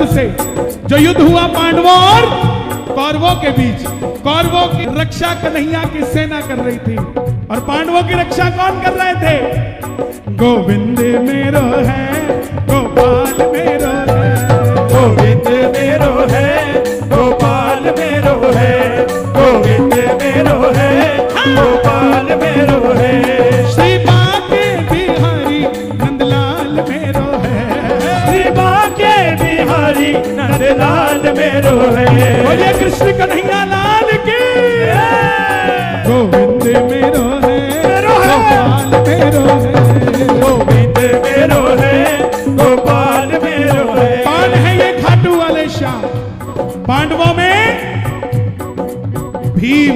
युद्ध से, जो युद्ध हुआ पांडवों और कौरवों के बीच। कौरवों की रक्षा कन्हैया की सेना कर रही थी और पांडवों की रक्षा कौन कर रहे थे? गोविंद मेरो है, गोपाल मेरो है, गोविंद मेरो है, गोपाल मेरो है, गोविंद मेरो है, गोपाल मेरो है। श्री बांके बिहारी नंदलाल मेरो है, श्री बांके बिहारी नंदलाल मेरो है। बोलिए कृष्ण कन्हैया लाल की। गोविंद मेरो है, गोपाल मेरो है, गोविंद मेरो है, गोपाल मेरो है। कौन है ये खाटू वाले श्याम? पांडवों में भीम,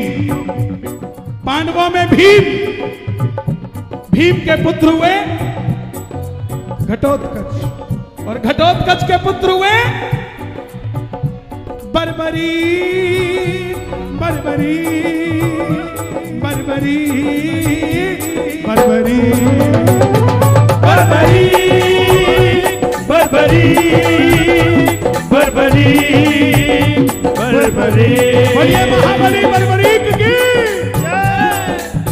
पांडवों में भीम। भीम के पुत्र हुए घटोत्कच और घटोत्कच के पुत्र हुए बर्बरी, बर्बरी, बर्बरी, बर्बरी, बर्बरी, बर्बरी, बर्बरी, बर्बरी। बोलिए महाबली बर्बरी की।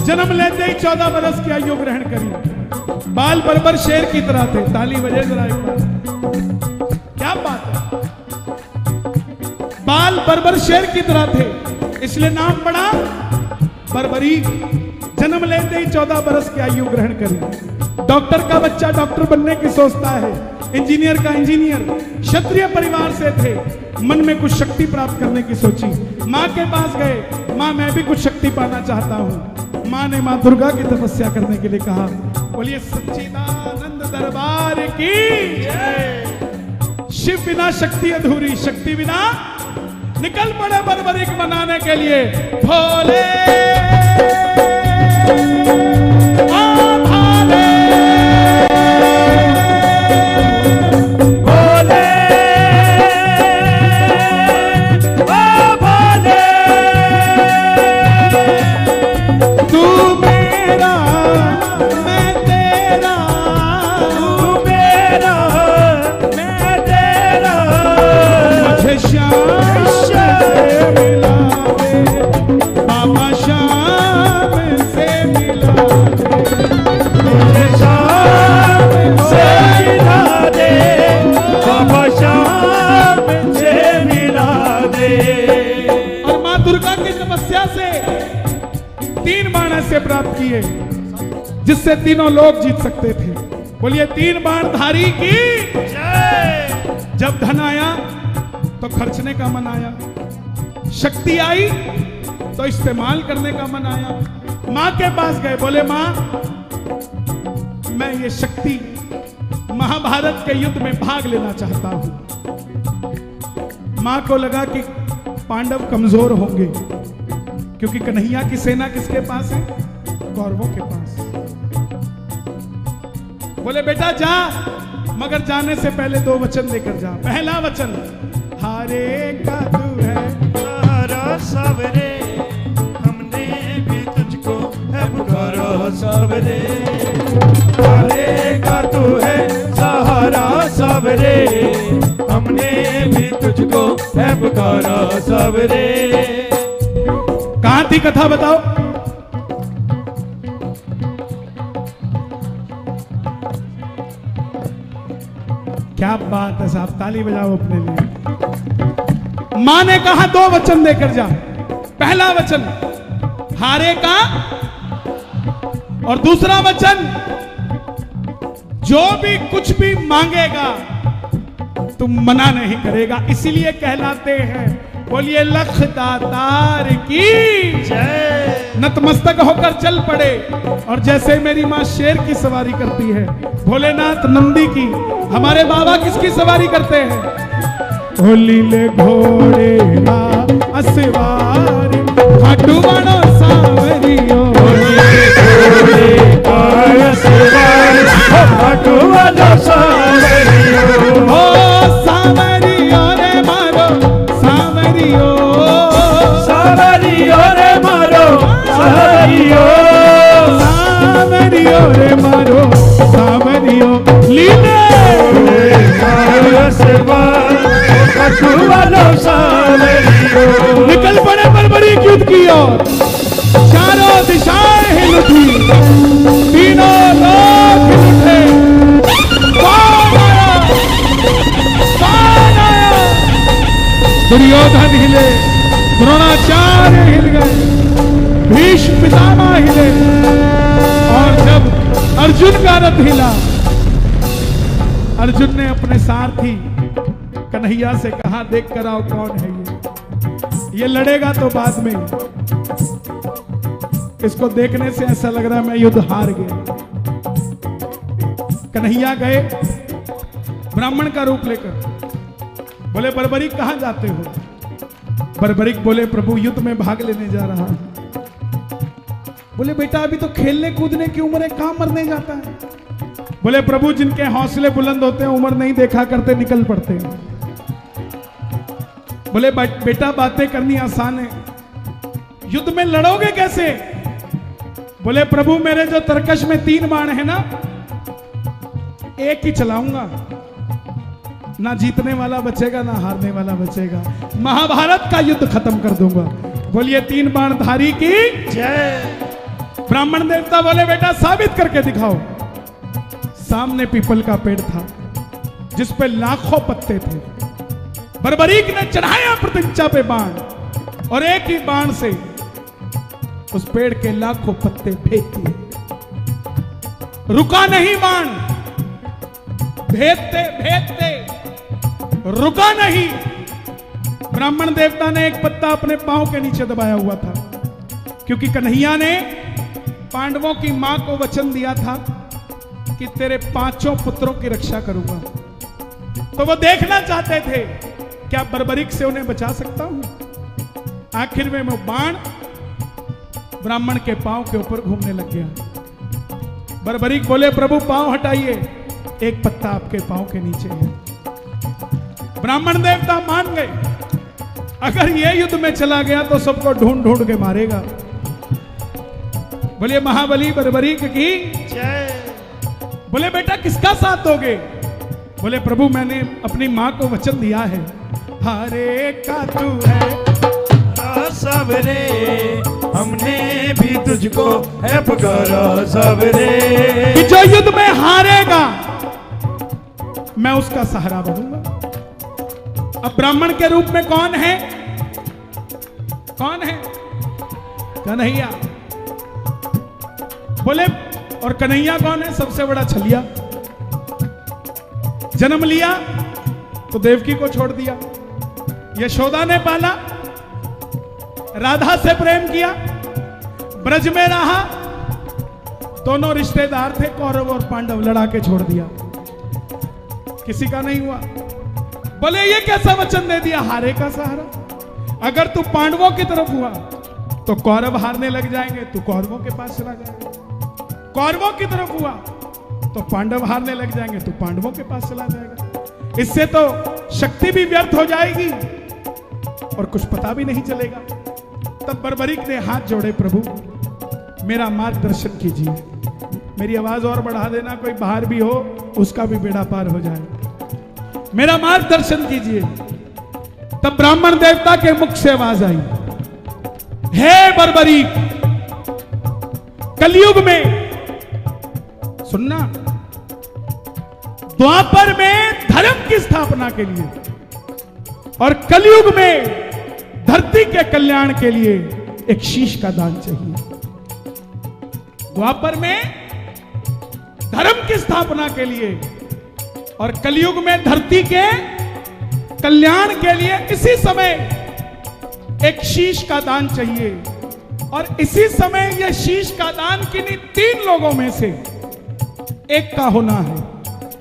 जन्म लेते ही 14 बरस की आयु ग्रहण करी। बाल बर्बर शेर की तरह थे। ताली बजे जरा एक बार। क्या बात है? बाल बर्बर शेर की तरह थे, इसलिए नाम पड़ा बर्बरी। जन्म लेते ही 14 बरस की आयु ग्रहण करी। डॉक्टर का बच्चा डॉक्टर बनने की सोचता है, इंजीनियर का इंजीनियर। क्षत्रिय परिवार से थे, मन में कुछ शक्ति प्राप्त करने की सोची। माँ के पास गए, माँ मैं भी कुछ शक्ति पाना चाहता हूँ। माँ ने माँ दुर्गा की तपस्या करने के लिए कहा। बोलिए सच्चिदानंद दरबार की। शिव बिना शक्ति अधूरी, शक्ति बिना। निकल पड़े बर्बरीक मनाने के लिए। भोले प्राप्त किए, जिससे तीनों लोग जीत सकते थे। बोलिए तीन बाण धारी की जय। जब धन आया तो खर्चने का मन आया, शक्ति आई तो इस्तेमाल करने का मन आया। मां के पास गए, बोले मां मैं ये शक्ति महाभारत के युद्ध में भाग लेना चाहता हूं। मां को लगा कि पांडव कमजोर होंगे, क्योंकि कन्हैया की सेना किसके पास है? कौरवों के पास। बोले बेटा जा, मगर जाने से पहले 2 वचन देकर जा। पहला वचन, हारे का तू है सहारा सावरे, हमने भी तुझको है पुकारा सावरे। हारे का तू है सहारा सावरे, हमने भी तुझको है पुकारा सावरे। कहां थी कथा बताओ? क्या बात है साहब, ताली बजाओ अपने लिए। मां ने कहा 2 वचन देकर जा। पहला वचन हारे का, और दूसरा वचन जो भी कुछ भी मांगेगा तुम मना नहीं करेगा, इसीलिए कहलाते हैं। बोलिए लख दातार की जय। नतमस्तक होकर चल पड़े, और जैसे मेरी मां शेर की सवारी करती है, भोलेनाथ नंदी की, हमारे बाबा किसकी सवारी करते हैं? लीले घोड़े ना असवारी, खाटू बनो सावरियो। खाटू बनो सावरियो, हो सावरियो रे मारो सावरियो, सावरियो रे मारो सावरियो, सावरियो रे मारो सावरियो। लीले सावरियो। निकल पड़े बर्बरीक युद्ध की ओर, चारों दिशाएं हिल उठी, तीनों लोग हिल उठे। कौन आया? कौन आया? दुर्योधन हिले, द्रोणाचार्य हिल गए, भीष्म पितामह हिले, और जब अर्जुन का रथ हिला, अर्जुन ने अपने सारथी कन्हैया से कहा, देख कर आओ कौन है ये लड़ेगा तो बाद में, इसको देखने से ऐसा लग रहा है मैं युद्ध हार गया। कन्हैया गए ब्राह्मण का रूप लेकर, बोले बर्बरीक कहां जाते हो? बर्बरीक बोले प्रभु युद्ध में भाग लेने जा रहा हूं। बोले बेटा अभी तो खेलने कूदने की उम्र है, कहां मरने जाता है? बोले प्रभु जिनके हौसले बुलंद होते हैं उम्र नहीं देखा करते, निकल पड़ते हैं। बोले बेटा बातें करनी आसान है, युद्ध में लड़ोगे कैसे? बोले प्रभु मेरे जो तरकश में 3 बाण है ना, एक ही चलाऊंगा, ना जीतने वाला बचेगा ना हारने वाला बचेगा, महाभारत का युद्ध खत्म कर दूंगा। बोलिए 3 बाणधारी की जय। ब्राह्मण देवता बोले बेटा साबित करके दिखाओ। सामने पीपल का पेड़ था जिस पे लाखों पत्ते थे। बर्बरीक ने चढ़ाया प्रतिज्ञा पे बाण, और एक ही बाण से उस पेड़ के लाखों पत्ते फेंक दिए। रुका नहीं बाण, भेदते भेदते रुका नहीं। ब्राह्मण देवता ने एक पत्ता अपने पांव के नीचे दबाया हुआ था, क्योंकि कन्हैया ने पांडवों की मां को वचन दिया था कि तेरे 5 पुत्रों की रक्षा करूंगा। तो वो देखना चाहते थे क्या बर्बरीक से उन्हें बचा सकता हूं। आखिर में वो बाण ब्राह्मण के पांव के ऊपर घूमने लग गया। बर्बरीक बोले प्रभु पांव हटाइए, एक पत्ता आपके पांव के नीचे है। ब्राह्मण देवता मान गए, अगर यह युद्ध में चला गया तो सबको ढूंढ ढूंढ के मारेगा। बोलिए महाबली बर्बरीक की जय। बोले बेटा किसका साथ दोगे? बोले प्रभु मैंने अपनी मां को वचन दिया है, हरे का तू है सावरे, हमने भी तुझको है पुकारा सावरे। कि जो युद्ध में हारेगा मैं उसका सहारा बनूंगा। अब ब्राह्मण के रूप में कौन है? कौन है? कन्हैया। बोले और कन्हैया कौन है? सबसे बड़ा छलिया। जन्म लिया तो देवकी को छोड़ दिया, यशोदा ने पाला, राधा से प्रेम किया, ब्रज में रहा, दोनों रिश्तेदार थे कौरव और पांडव, लड़ा के छोड़ दिया, किसी का नहीं हुआ। बोले ये कैसा वचन दे दिया, हारे का सहारा। अगर तू पांडवों की तरफ हुआ तो कौरव हारने लग जाएंगे, तू कौरवों के पास चला जाएगा। कौरवों की तरफ हुआ तो पांडव हारने लग जाएंगे, तू पांडवों के पास चला जाएगा। इससे तो शक्ति भी व्यर्थ हो जाएगी और कुछ पता भी नहीं चलेगा। तब बर्बरीक ने हाथ जोड़े, प्रभु मेरा मार्गदर्शन कीजिए, मेरी आवाज और बढ़ा देना, कोई बाहर भी हो उसका भी बेड़ा पार हो जाए, मेरा मार्गदर्शन कीजिए। तब ब्राह्मण देवता के मुख से आवाज आई, हे बर्बरीक, कलयुग में सुनना, द्वापर में धर्म की स्थापना के लिए और कलयुग में धरती के कल्याण के लिए एक शीश का दान चाहिए। द्वापर में धर्म की स्थापना के लिए और कलयुग में धरती के कल्याण के लिए इसी समय एक शीश का दान चाहिए। और इसी समय यह शीश का दान किन्हीं 3 लोगों में से एक का होना है,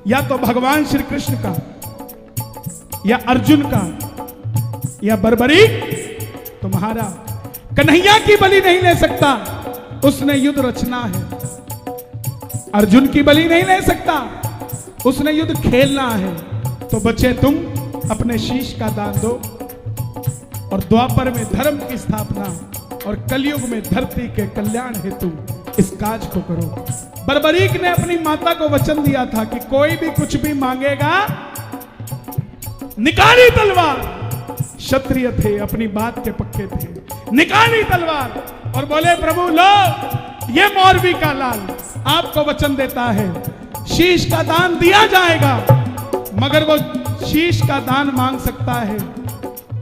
या तो भगवान श्री कृष्ण का, या अर्जुन का, या बर्बरीक तुम्हारा। कन्हैया की बलि नहीं ले सकता, उसने युद्ध रचना है। अर्जुन की बलि नहीं ले सकता, उसने युद्ध खेलना है। तो बच्चे तुम अपने शीश का दान दो और द्वापर में धर्म की स्थापना और कलयुग में धरती के कल्याण हेतु इस काज को करो। बर्बरीक ने अपनी माता को वचन दिया था कि कोई भी कुछ भी मांगेगा, निकाली तलवार, क्षत्रिय थे, अपनी बात के पक्के थे। निकाली तलवार और बोले प्रभु लो, ये मौरवी का लाल आपको वचन देता है, शीश का दान दिया जाएगा, मगर वो शीश का दान मांग सकता है,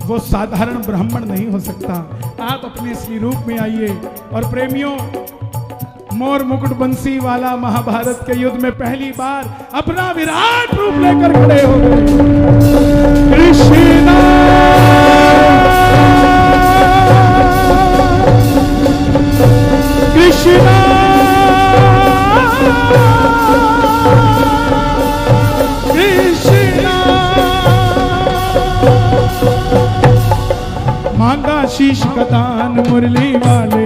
वो साधारण ब्राह्मण नहीं हो सकता। आप अपने असली रूप में आइए। और प्रेमियों, मोर मुकुट बंसी वाला महाभारत के युद्ध में पहली बार अपना विराट रूप लेकर खड़े हो गए। कृष्णा कृष्णा कृष्णा, मांगा शीश का दान मुरली वाले